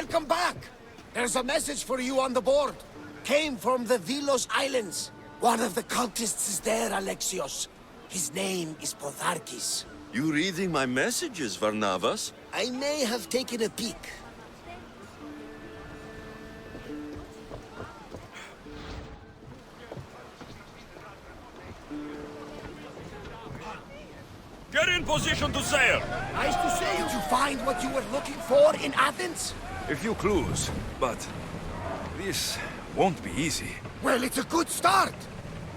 Welcome back! There's a message for you on the board. Came from the Vilos Islands. One of the cultists is there, Alexios. His name is Potharkis. You reading my messages, Varnavas? I may have taken a peek. Get in position to sail! Nice to see you. Did you find what you were looking for in Athens? A few clues, but this won't be easy. Well, it's a good start.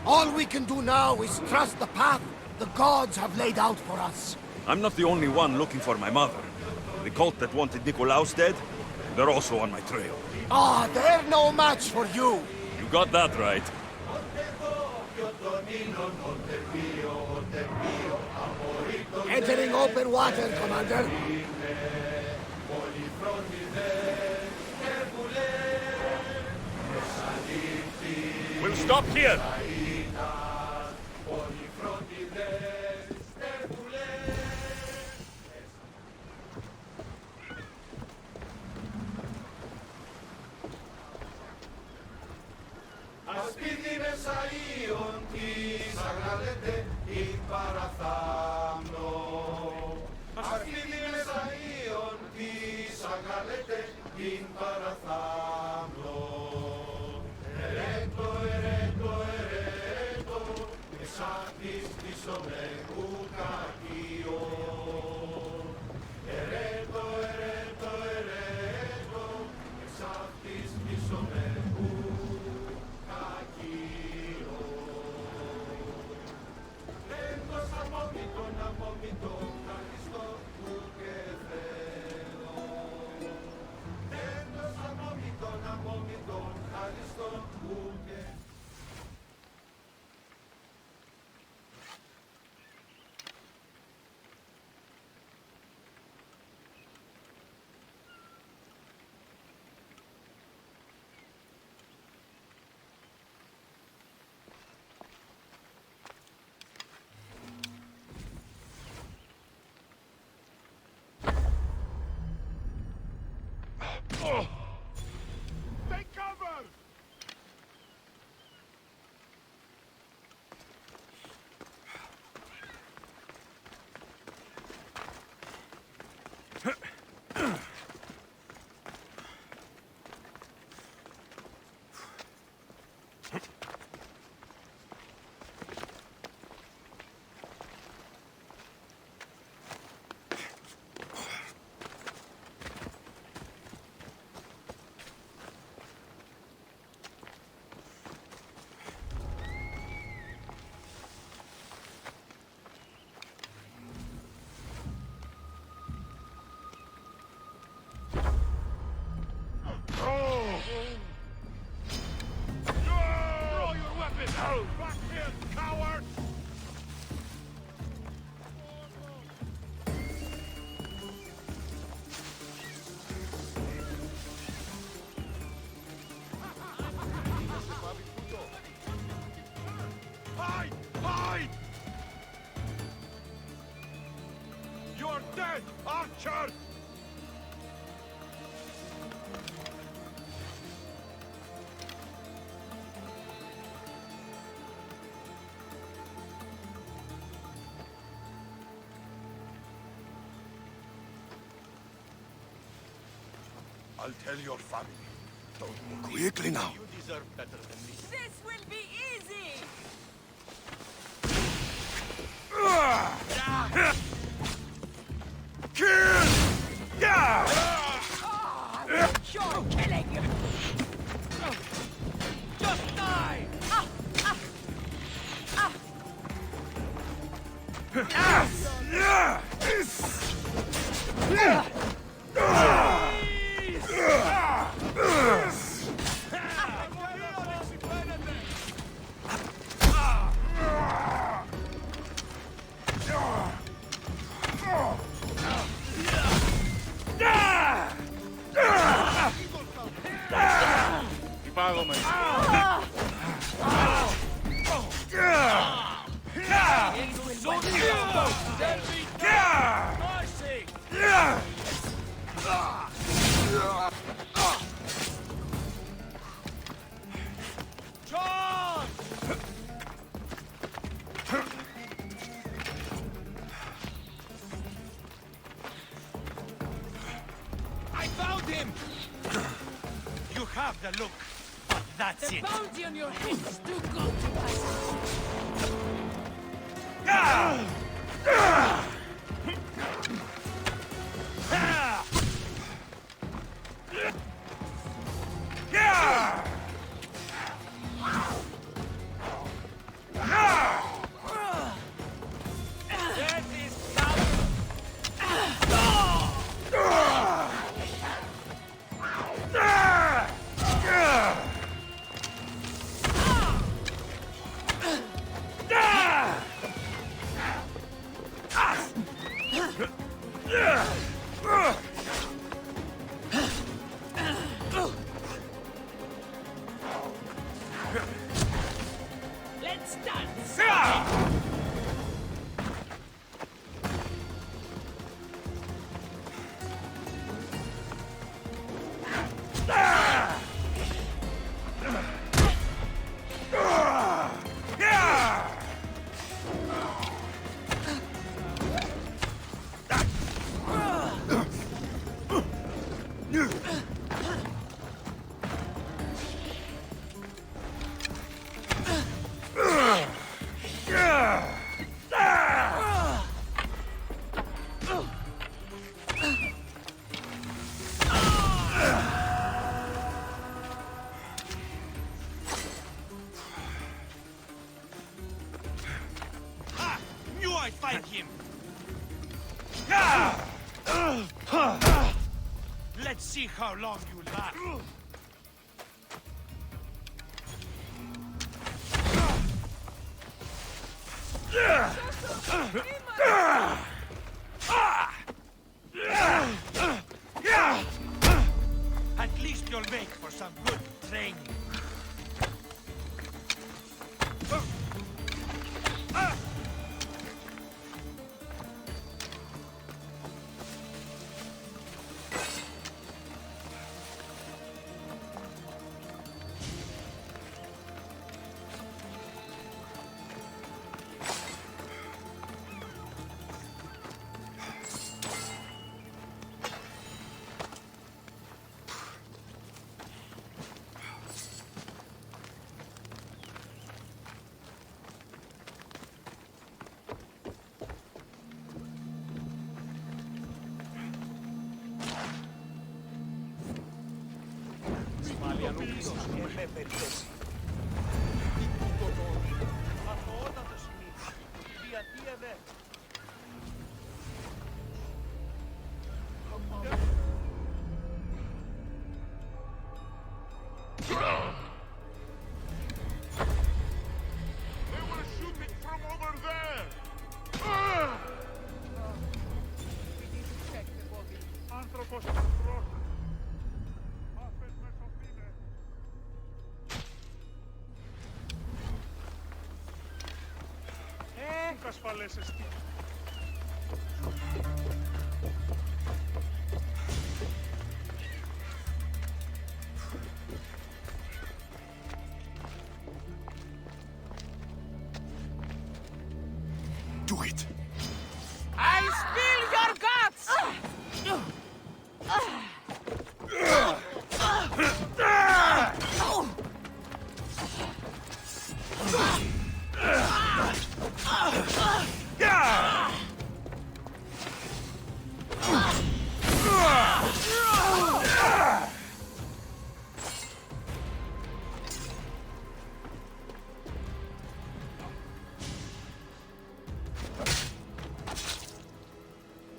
All we can do now is trust the path the gods have laid out for us. I'm not the only one looking for my mother. The cult that wanted Nikolaos dead, they're also on my trail. Ah, they're no match for you. You got that right. Entering open water, Commander. We'll stop here. Ασπίδι Μεσαΐων της αγαλέτε την παραθάμνο. Ασπίδι Μεσαΐων της αγαλέτε την παραθάμνο. Ερέτο, ερέτο, ερέτο, εσάτης πίσω με ουκακείο. Ερέτο, ερέτο, ερέτο, εσάτης πίσω με Take cover! Back here, coward! Hide! Hide! You're dead, Archer! I'll tell your family. Don't Quickly now. You deserve better than this. This will be easy! Kill! Yeah! Sure, killing you! Just die! Υπάγομαι. Mercy! have the look, but that's The it. bounty on your head is too good to pass. Death is coming. Let's dance. Ha! Knew I'd find him. Let's see how long you last. At least you'll make for some good training. They were shooting from over there! Anthropos Rock. Apes Mesopine. Nunca ασφαλές εστί. Do it. I'll spill your guts!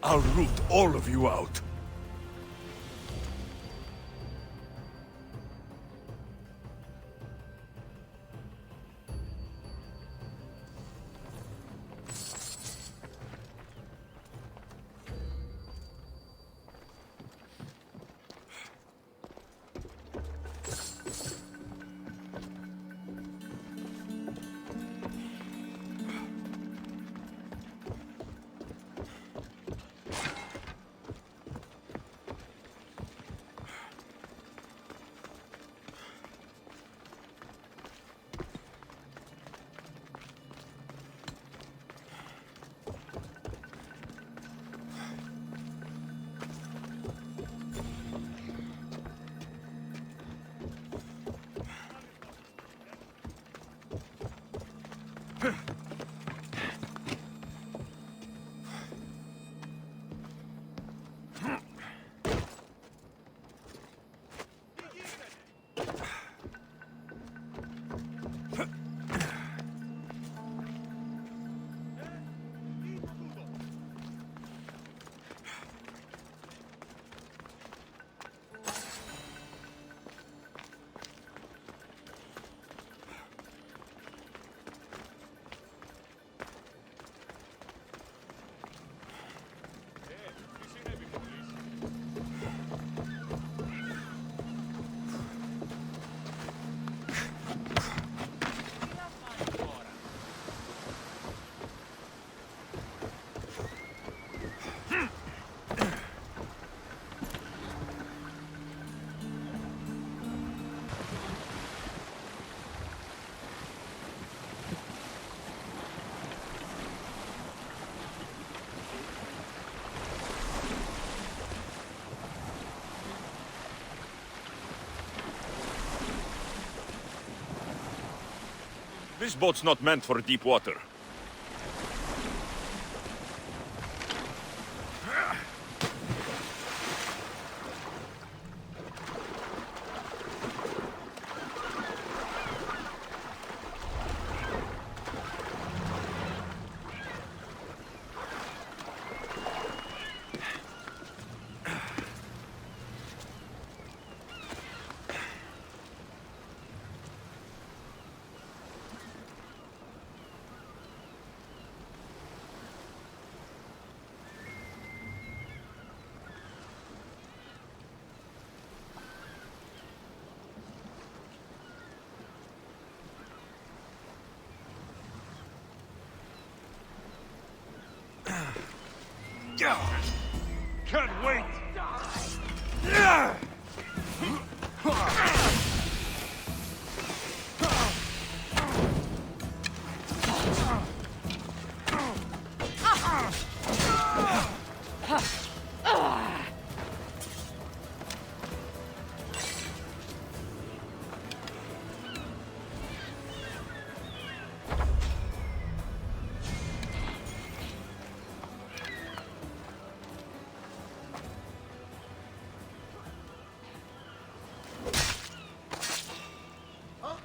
I'll root all of you out. This boat's not meant for deep water. Can't wait!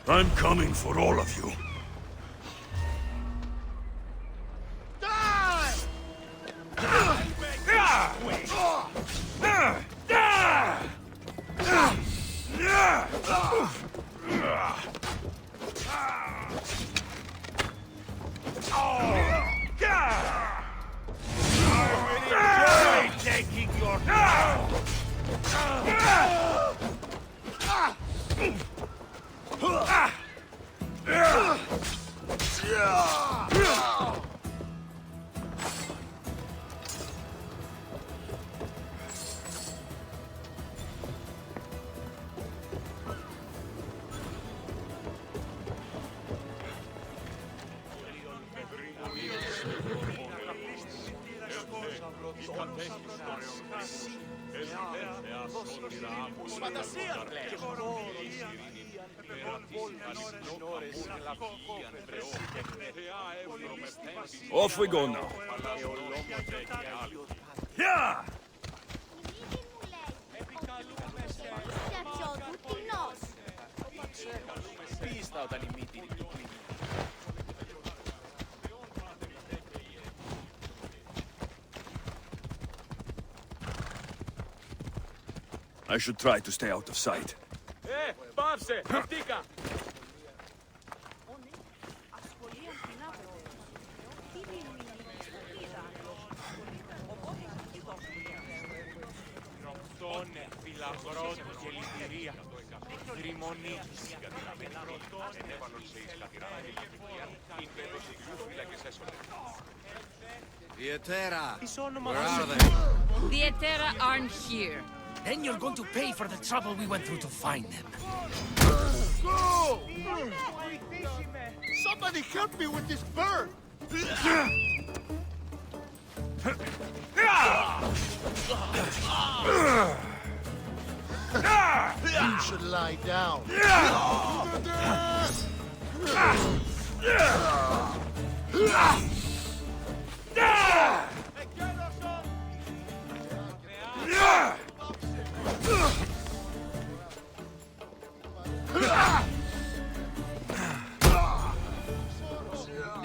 I'm coming for all of you. Taking your... Off we go now. Yeah! I should try to stay out of sight. Πάψε! Χαθήκα! Ρωτώνε, φυλαγρό και λυτηρία. Τριμονίτης. The Etera. Where are they? The Etera aren't here. Then you're going to pay for the trouble we went through to find them. Go! Somebody help me with this bird! You should lie down.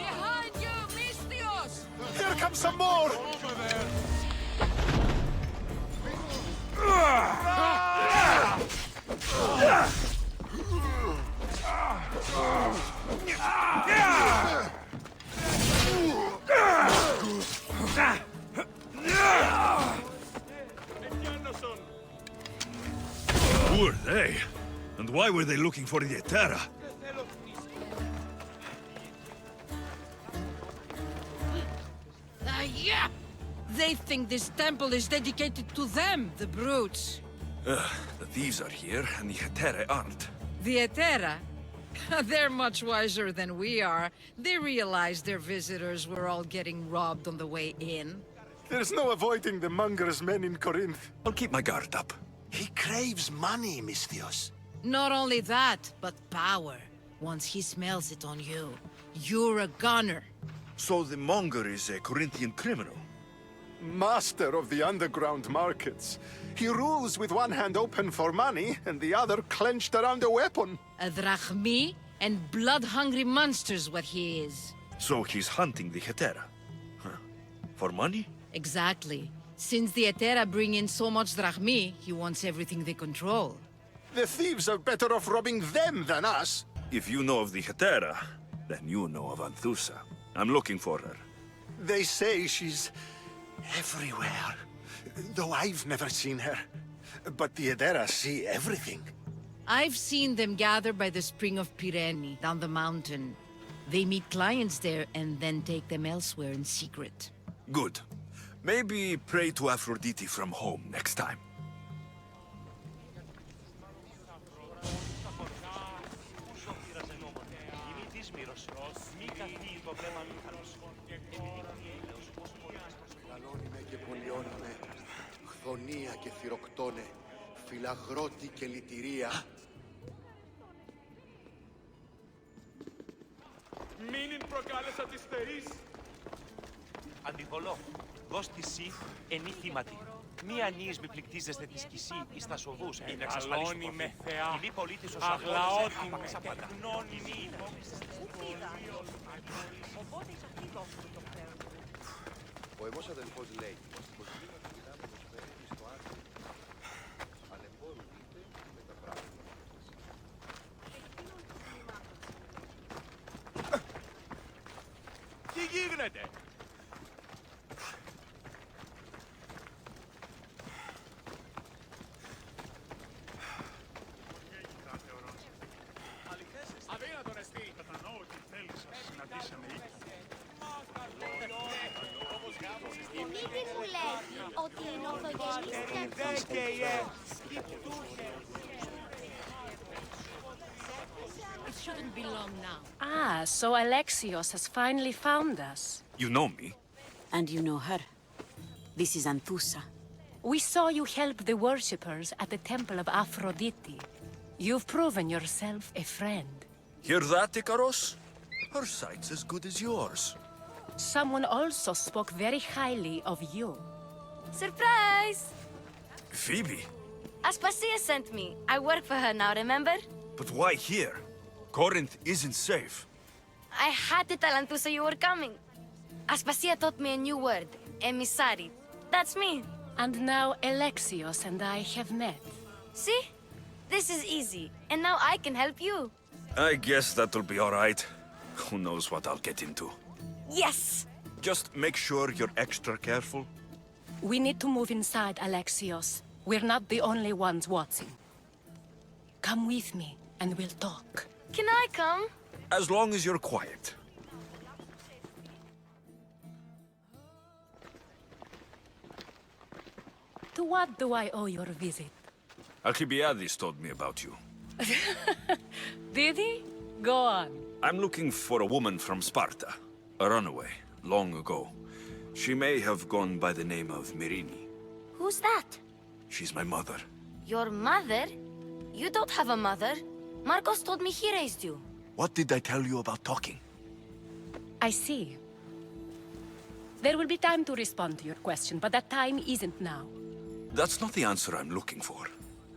Behind you, Misthios! Here comes some more! Who are they? And why were they looking for the Etera? Yeah! They think this temple is dedicated to them, the brutes. The thieves are here, and the Etera aren't. The Etera? They're much wiser than we are. They realized their visitors were all getting robbed on the way in. There's no avoiding the monger's men in Corinth. I'll keep my guard up. He craves money, Misthios. Not only that, but power. Once he smells it on you, you're a goner. So the monger is a Corinthian criminal. Master of the underground markets. He rules with one hand open for money and the other clenched around a weapon. A drachmi and blood-hungry monster's what he is. So he's hunting the Hetera. Huh. For money? Exactly. Since the Etera bring in so much drachmi, he wants everything they control. The thieves are better off robbing them than us. If you know of the Hetera, then you know of Anthusa. I'm looking for her. They say she's everywhere, though I've never seen her. But the Edera see everything. I've seen them gather by the spring of Pireni, down the mountain. They meet clients there and then take them elsewhere in secret. Good. Maybe pray to Aphrodite from home next time. Μεγαλώνει και πολιώνει με χθονία και θυροκτώνε, φυλαγρώτη και λυτηρία. Μήνυν προκάλεσα τις θερείς. Αντιβολό, δώσ' τη σύ ενή θύματι. Μη ανείς μη πληκτίζεστε τη σκησή εις τα σοδούς, μην εξασφαλίσουν Μεγαλώνει με προφή. θεά. Ηλί πολίτης ως Αγλαότιμη αγλώτης, και χνώνει μη. Ο εμός αδελφός λέει πως λίγο τη δυνάμει που φέρνει στο άκρη. Αλεμπόρου είτε με τα πράγματα. Τι γίγνεται. Αδύνατον εστί. Κατανοώ ότι θέλεις να συναντήσαμε ήδη. Η μύτη μου λέει ότι η νοφογενής It shouldn't be long now. Ah, so Alexios has finally found us. You know me? And you know her. This is Anthusa. We saw you help the worshippers at the temple of Aphrodite. You've proven yourself a friend. Hear that, Ikaros? Her sight's as good as yours. Someone also spoke very highly of you. Surprise! Phoebe? Aspasia sent me. I work for her now, remember? But why here? Corinth isn't safe. I had to tell Anthusa you were coming. Aspasia taught me a new word, emissary. That's me. And now Alexios and I have met. See? This is easy. And now I can help you. I guess that'll be all right. Who knows what I'll get into. Yes! Just make sure you're extra careful. We need to move inside, Alexios. We're not the only ones watching. Come with me, and we'll talk. Can I come? As long as you're quiet. To what do I owe your visit? Alcibiades told me about you. Did he? Go on. I'm looking for a woman from Sparta. A runaway, long ago. She may have gone by the name of Myrine. Who's that? She's my mother. Your mother? You don't have a mother. Marcos told me he raised you. What did I tell you about talking? I see. There will be time to respond to your question, but that time isn't now. That's not the answer I'm looking for.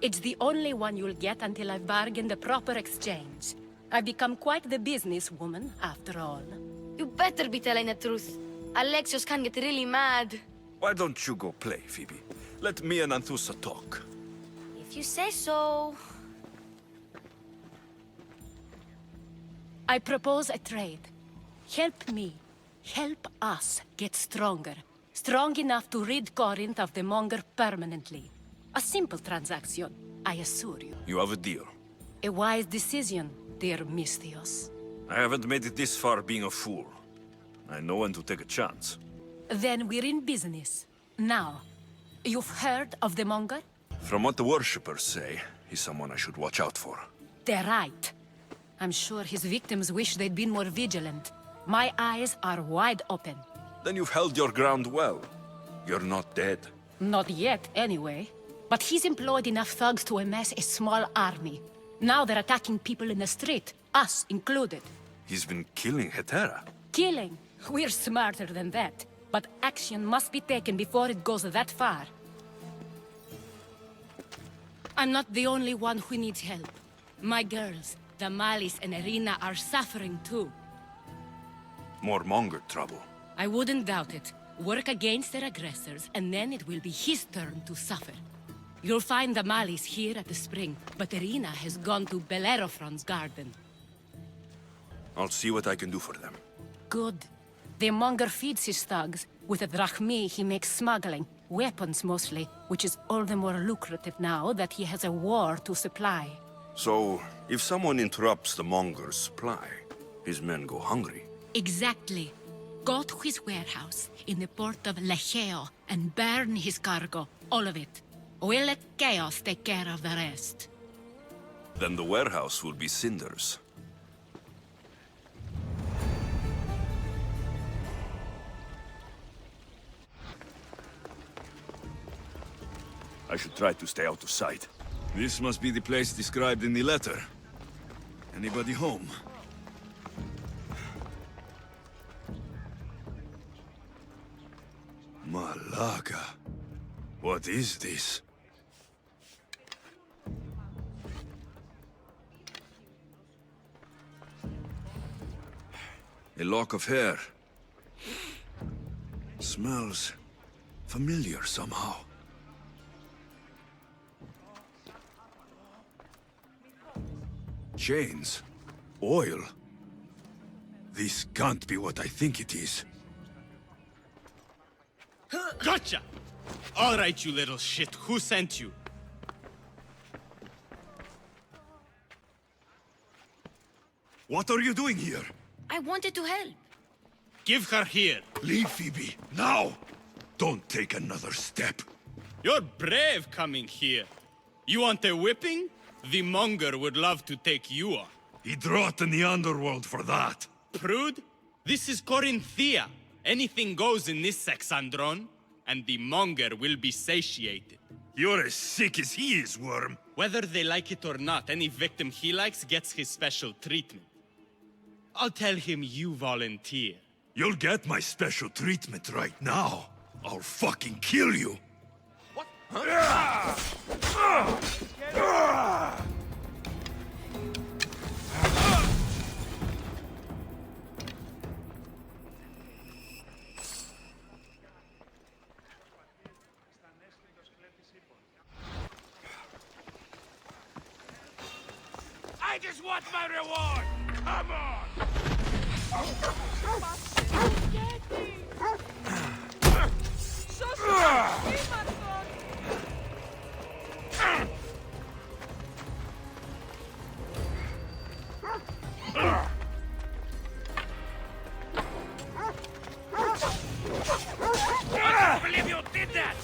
It's the only one you'll get until I've bargained a proper exchange. I've become quite the businesswoman, after all. You better be telling the truth. Alexios can get really mad. Why don't you go play, Phoebe? Let me and Anthusa talk. If you say so. I propose a trade. Help me. Help us get stronger. Strong enough to rid Corinth of the monger permanently. A simple transaction, I assure you. You have a deal. A wise decision, dear Misthios. I haven't made it this far being a fool. I know when to take a chance. Then we're in business. Now, you've heard of the monger? From what the worshippers say, he's someone I should watch out for. They're right. I'm sure his victims wish they'd been more vigilant. My eyes are wide open. Then you've held your ground well. You're not dead. Not yet, anyway. But he's employed enough thugs to amass a small army. Now they're attacking people in the street, us included. He's been killing Hetera. Killing? We're smarter than that. But action must be taken before it goes that far. I'm not the only one who needs help. My girls, Damalis and Irina, are suffering too. More Monger trouble. I wouldn't doubt it. Work against their aggressors, and then it will be his turn to suffer. You'll find Damalis here at the spring, but Irina has gone to Bellerophon's garden. I'll see what I can do for them. Good. The Monger feeds his thugs. With the drachmi, he makes smuggling. Weapons, mostly, which is all the more lucrative now that he has a war to supply. So, if someone interrupts the Monger's supply, his men go hungry. Exactly. Go to his warehouse in the port of Lecheo and burn his cargo, all of it. We'll let chaos take care of the rest. Then the warehouse will be cinders. I should try to stay out of sight. This must be the place described in the letter. Anybody home? Malaga. What is this? A lock of hair. Smells familiar somehow. Chains. Oil. This can't be what I think it is. Gotcha! All right, you little shit. Who sent you? What are you doing here? I wanted to help. Give her here. Leave, Phoebe, now! Don't take another step. You're brave coming here. You want a whipping? The Monger would love to take you on. He'd rot in the underworld for that. Prude, this is Corinthia. Anything goes in this Sexandron, and the Monger will be satiated. You're as sick as he is, Worm. Whether they like it or not, any victim he likes gets his special treatment. I'll tell him you volunteer. You'll get my special treatment right now. I'll fucking kill you. What? I just want my reward! Come on! I can't believe you did that!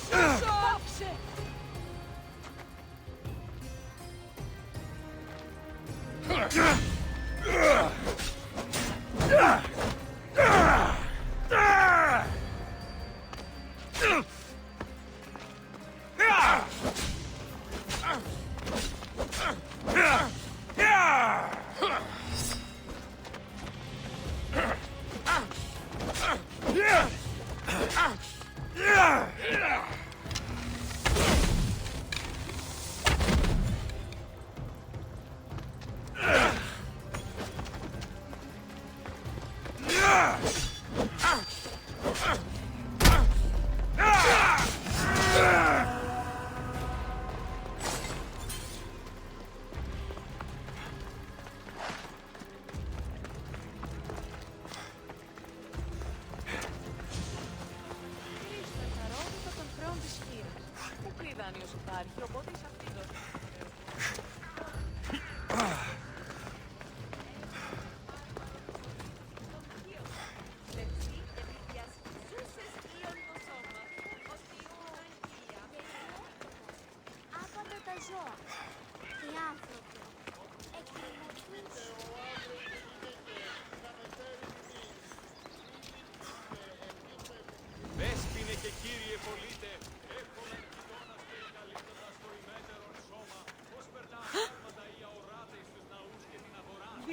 Δέσποινε και κύριε πολίτε, έχω να νυχτώναστε καλύπτοντας το ημέν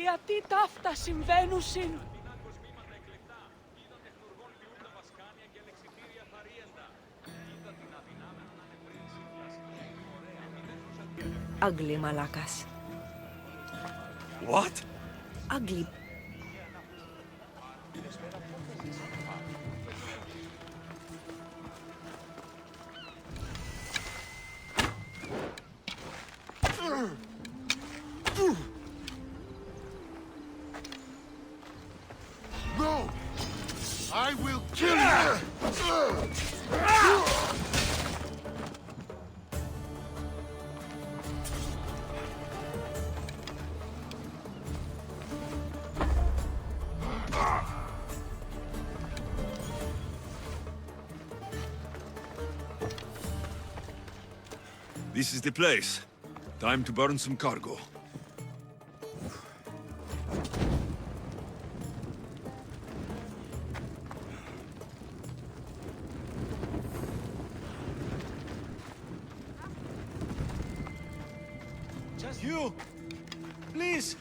Γιατί ταύτα συμβαίνουσιν. Ugly, Malakas. What? Ugly. No! I will kill you! This is the place. Time to burn some cargo. Just you! Please!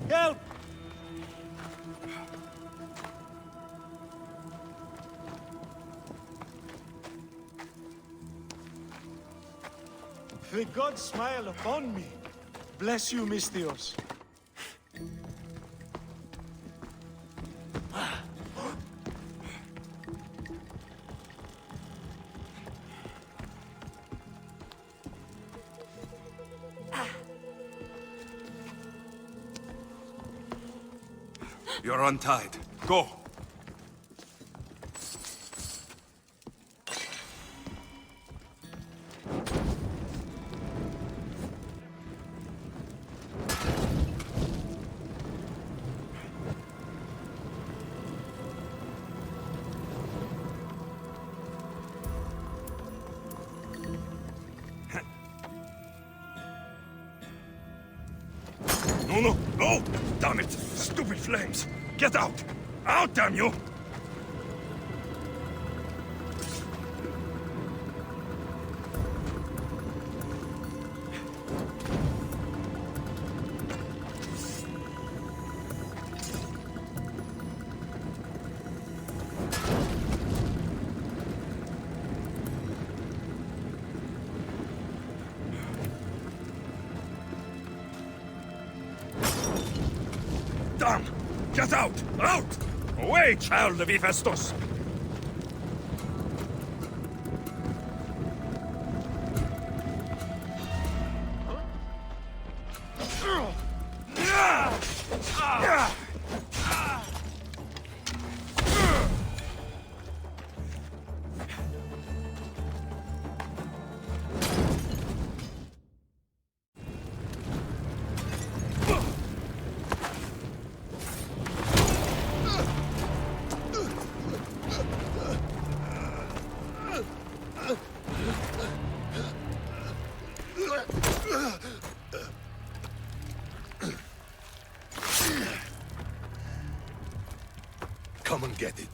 Help! The gods smile upon me. Bless you, Misthios. You're untied. Go! No, no, no! Damn it! Stupid flames! Get out! Out, damn you! Damn! Get out! Out! Away, child of Hephaestus! Come and get it.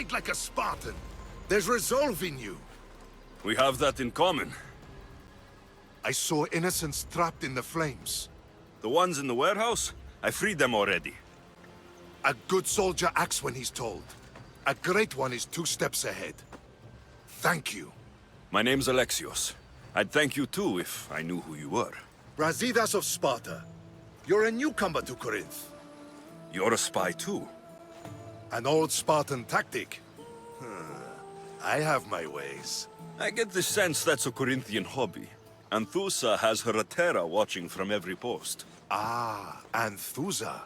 fight like a Spartan. There's resolve in you. We have that in common. I saw innocents trapped in the flames. The ones in the warehouse? I freed them already. A good soldier acts when he's told. A great one is 2 steps ahead. Thank you. My name's Alexios. I'd thank you too if I knew who you were. Brasidas of Sparta. You're a newcomer to Corinth. You're a spy too. An old Spartan tactic. I have my ways. I get the sense that's a Corinthian hobby. Anthusa has her Atera watching from every post. Ah, Anthusa.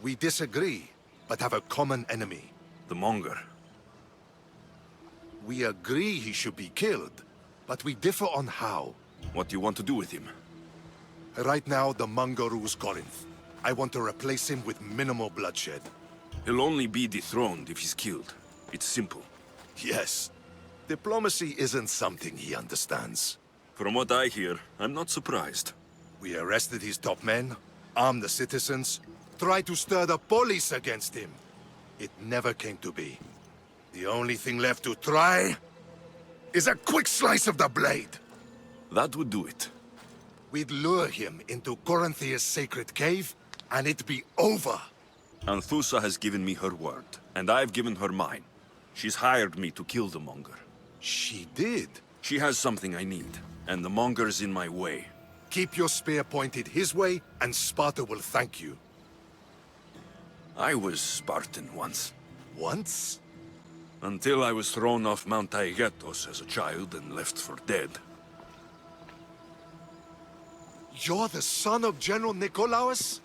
We disagree, but have a common enemy. The Monger. We agree he should be killed, but we differ on how. What do you want to do with him? Right now, the Monger rules Corinth. I want to replace him with minimal bloodshed. He'll only be dethroned if he's killed. It's simple. Yes. Diplomacy isn't something he understands. From what I hear, I'm not surprised. We arrested his top men, armed the citizens, tried to stir the police against him. It never came to be. The only thing left to try is a quick slice of the blade. That would do it. We'd lure him into Corinthia's sacred cave, and it'd be over. Anthusa has given me her word, and I've given her mine. She's hired me to kill the Monger. She did? She has something I need, and the Monger's in my way. Keep your spear pointed his way, and Sparta will thank you. I was Spartan once. Once? Until I was thrown off Mount Taygetos as a child and left for dead. You're the son of General Nikolaos?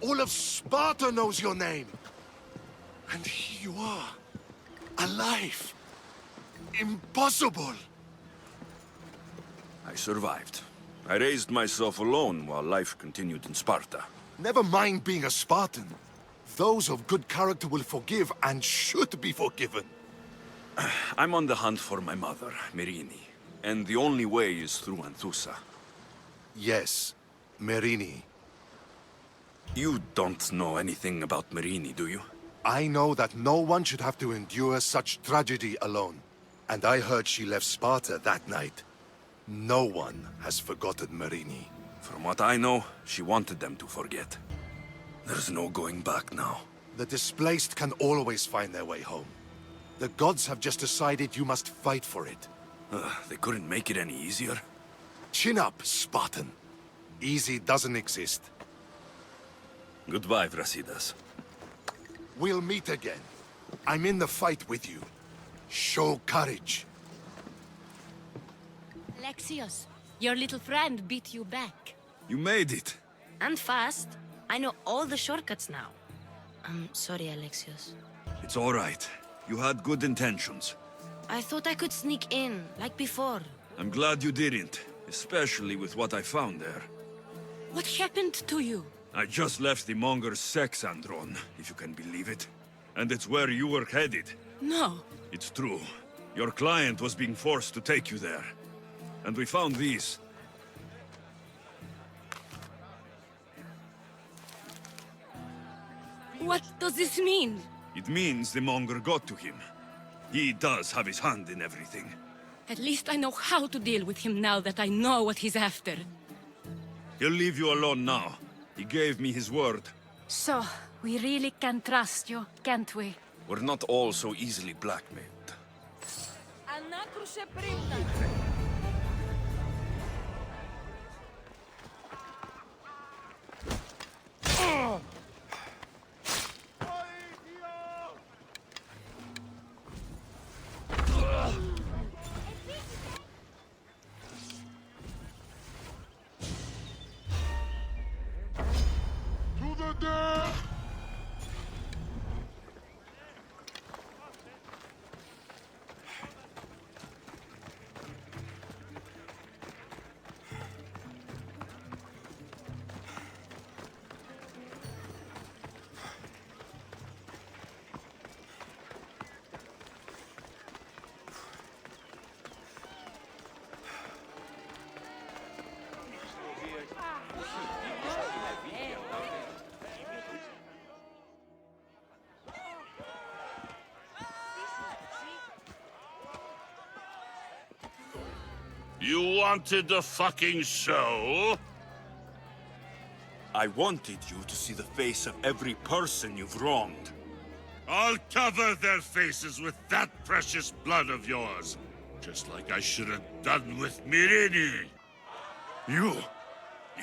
All of Sparta knows your name. And here you are, alive. Impossible! I survived. I raised myself alone while life continued in Sparta. Never mind being a Spartan. Those of good character will forgive and should be forgiven. I'm on the hunt for my mother, Myrrine, and the only way is through Anthusa. Yes, Myrrine. You don't know anything about Myrrine, do you? I know that no one should have to endure such tragedy alone. And I heard she left Sparta that night. No one has forgotten Myrrine. From what I know, she wanted them to forget. There's no going back now. The displaced can always find their way home. The gods have just decided you must fight for it. They couldn't make it any easier. Chin up, Spartan. Easy doesn't exist. Goodbye, Brasidas. We'll meet again. I'm in the fight with you. Show courage. Alexios, your little friend beat you back. You made it. And fast. I know all the shortcuts now. I'm sorry, Alexios. It's all right. You had good intentions. I thought I could sneak in, like before. I'm glad you didn't, especially with what I found there. What happened to you? I just left the Monger's Sexandron, if you can believe it. And it's where you were headed. No. It's true. Your client was being forced to take you there. And we found these. What does this mean? It means the Monger got to him. He does have his hand in everything. At least I know how to deal with him now that I know what he's after. He'll leave you alone now. He gave me his word. So, we really can trust you, can't we? We're not all so easily blackmailed. You wanted a fucking show? I wanted you to see the face of every person you've wronged. I'll cover their faces with that precious blood of yours. Just like I should have done with Myrrine. You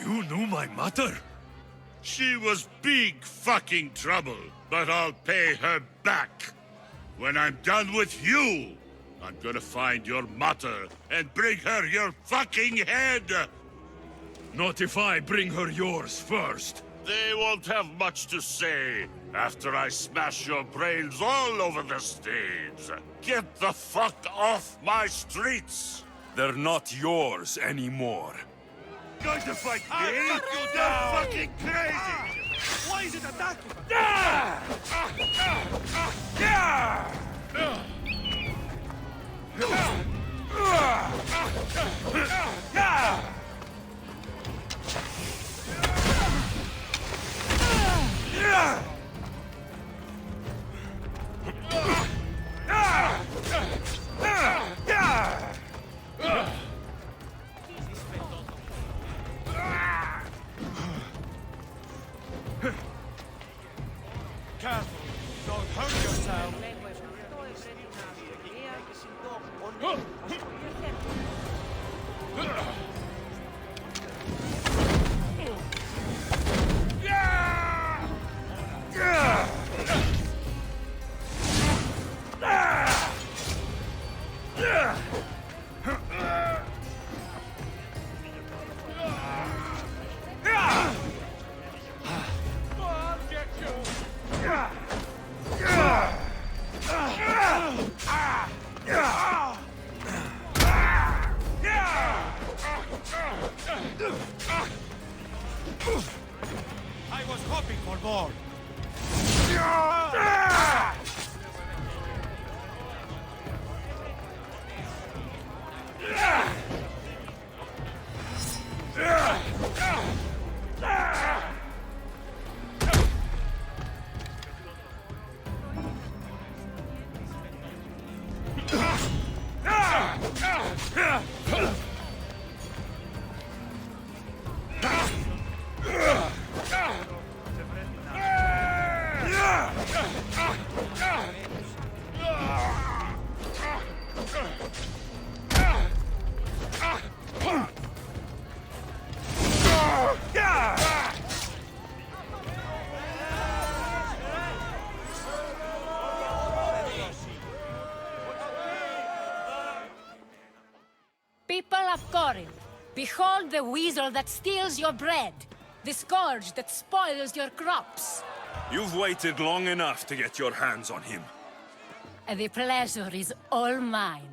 knew my mother? She was big fucking trouble, but I'll pay her back. When I'm done with you, I'm gonna find your mother and bring her your fucking head! Not if I bring her yours first. They won't have much to say after I smash your brains all over the stage. Get the fuck off my streets! They're not yours anymore. Going to fight me? You're fucking crazy! Why is it attacking? Careful, don't hurt yourself. I was hoping for more. People of Corinth, behold the weasel that steals your bread, the scourge that spoils your crops. You've waited long enough to get your hands on him. The pleasure is all mine.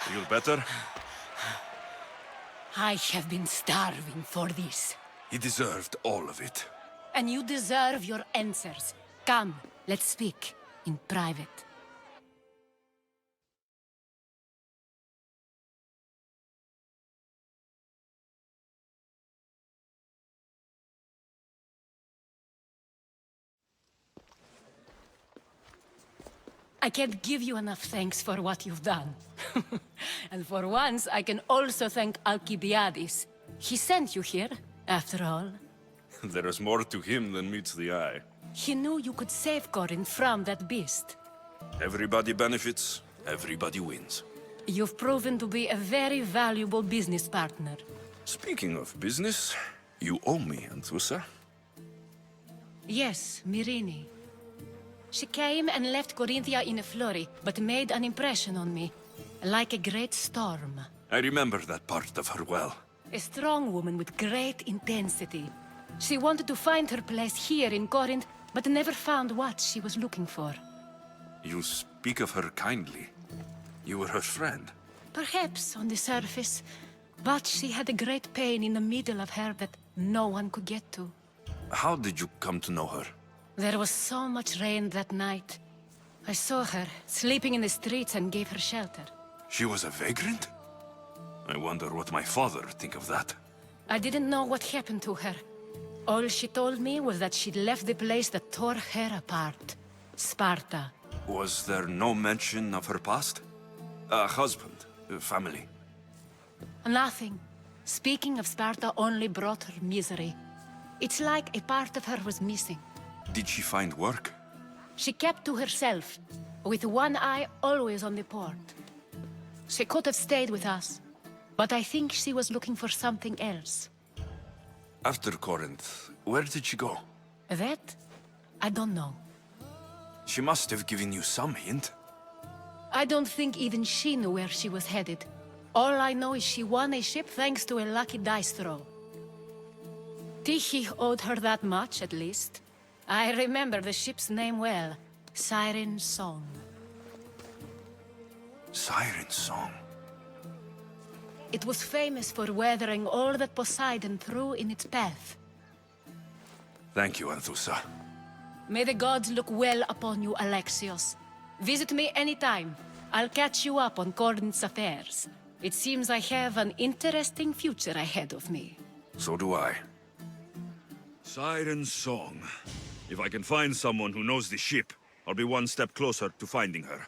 Feel better? I have been starving for this. He deserved all of it. And you deserve your answers. Come, let's speak in private. I can't give you enough thanks for what you've done. And for once, I can also thank Alcibiades. He sent you here, after all. There is more to him than meets the eye. He knew you could save Corinth from that beast. Everybody benefits, everybody wins. You've proven to be a very valuable business partner. Speaking of business, you owe me, Anthusa. Yes, Myrrine. She came and left Corinthia in a flurry, but made an impression on me, like a great storm. I remember that part of her well. A strong woman with great intensity. She wanted to find her place here in Corinth, but never found what she was looking for. You speak of her kindly. You were her friend. Perhaps on the surface, but she had a great pain in the middle of her that no one could get to. How did you come to know her? There was so much rain that night. I saw her, sleeping in the streets and gave her shelter. She was a vagrant? I wonder what my father think of that. I didn't know what happened to her. All she told me was that she'd left the place that tore her apart. Sparta. Was there no mention of her past? A husband, a family? Nothing. Speaking of Sparta only brought her misery. It's like a part of her was missing. Did she find work? She kept to herself, with one eye always on the port. She could have stayed with us, but I think she was looking for something else. After Corinth, where did she go? That? I don't know. She must have given you some hint. I don't think even she knew where she was headed. All I know is she won a ship thanks to a lucky dice throw. Tyche owed her that much, at least. I remember the ship's name well. Siren Song. Siren Song? It was famous for weathering all that Poseidon threw in its path. Thank you, Anthusa. May the gods look well upon you, Alexios. Visit me anytime. I'll catch you up on Corinth's affairs. It seems I have an interesting future ahead of me. So do I. Siren Song. If I can find someone who knows the ship, I'll be one step closer to finding her.